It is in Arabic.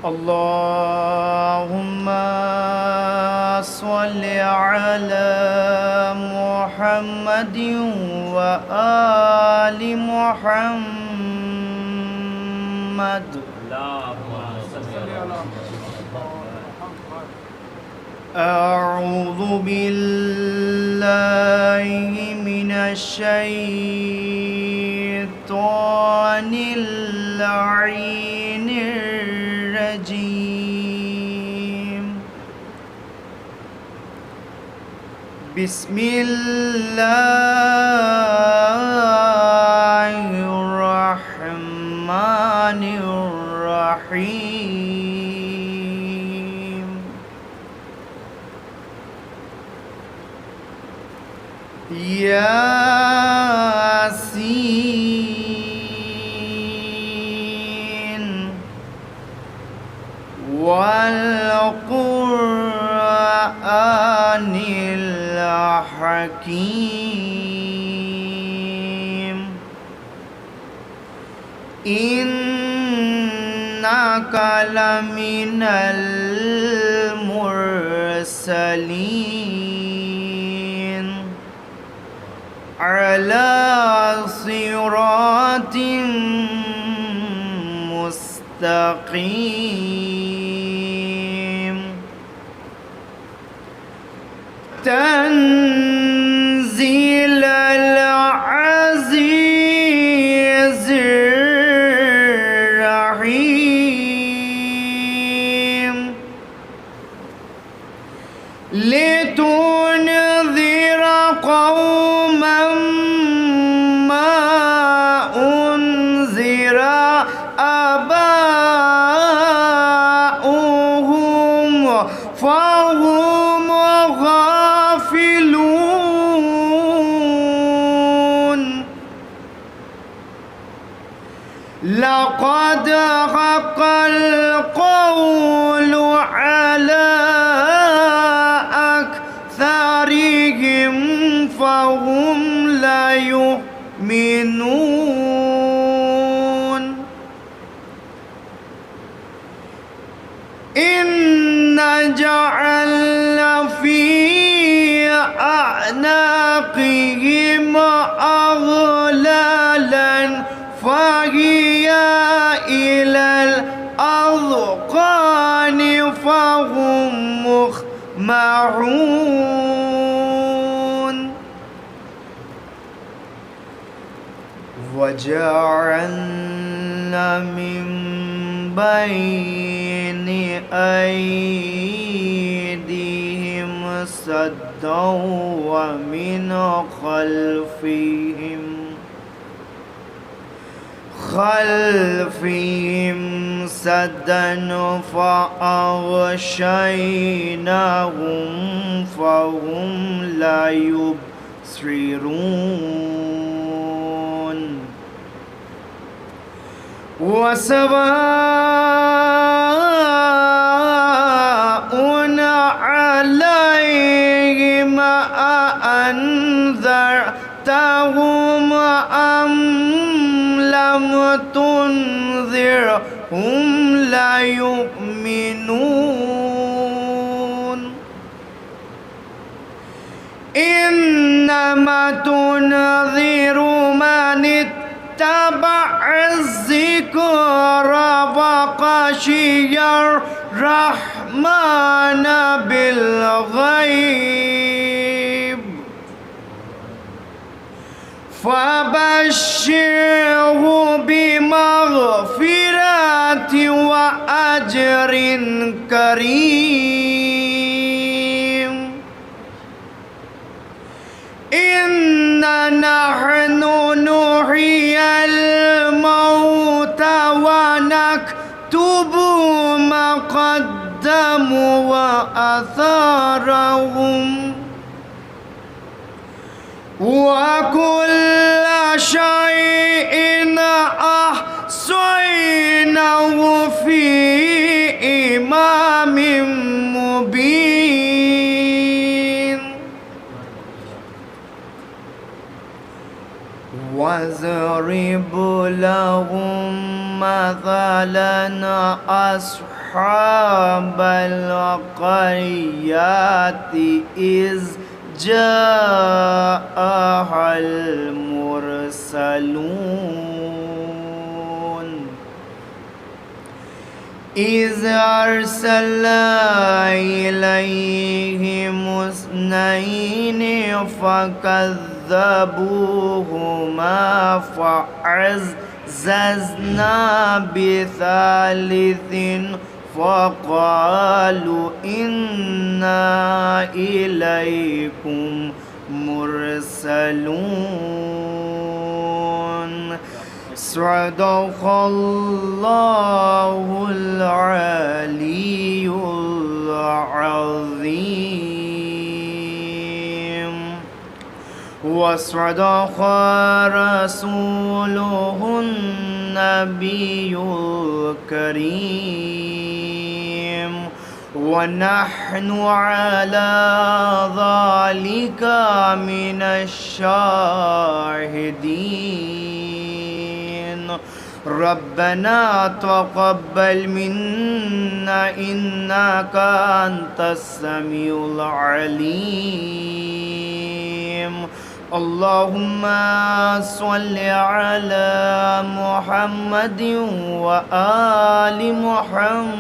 اللهم صل على محمد وآل محمد. أعوذ بالله من الشيطان اللعين الرجيم. بسم الله الرحمن الرحيم. ياسين والقرآن الحكيم إنك لمن المرسلين على صراط مستقيم. تنزيل العزيز الرحيم لتنذر قوما ما أنذر آباؤهم فهم غافلون. لقد حق القول على أكثرهم فهم لا يؤمنون. إنا جعلنا في أعناقهم أغلالا فهي إلى الأذقان فهم مقمحون. وجعلنا من بين أيديهم سدا ومن خلفهم سدا فأغشيناهم فهم لا يبصرون. وسواء عليهم أأنذرتهم أم لم تنذرهم لا يؤمنون. إنما تنذر من اتبع الذكر وخشي الرحمن بالغيب فبشره بمغفرة وأجر كريم. إنا نحن نحيي الموتى ونكتب ما قدموا وآثارهم وكل شيء أحصيناه في إمام مبين. واضرب لهم مثلا أصحاب أصحاب القريات إذ جاءها المرسلون إذ أرسلنا إليهم اثنين فكذبوهما فعززنا بثالث فقالوا إنا إليكم مرسلون صدق الله العلي العظيم وصدق رسوله النبي الكريم ونحن على ذلك من الشاهدين ربنا تقبل منا إنك أنت السميع العليم اللهم صل على محمد وآل محمد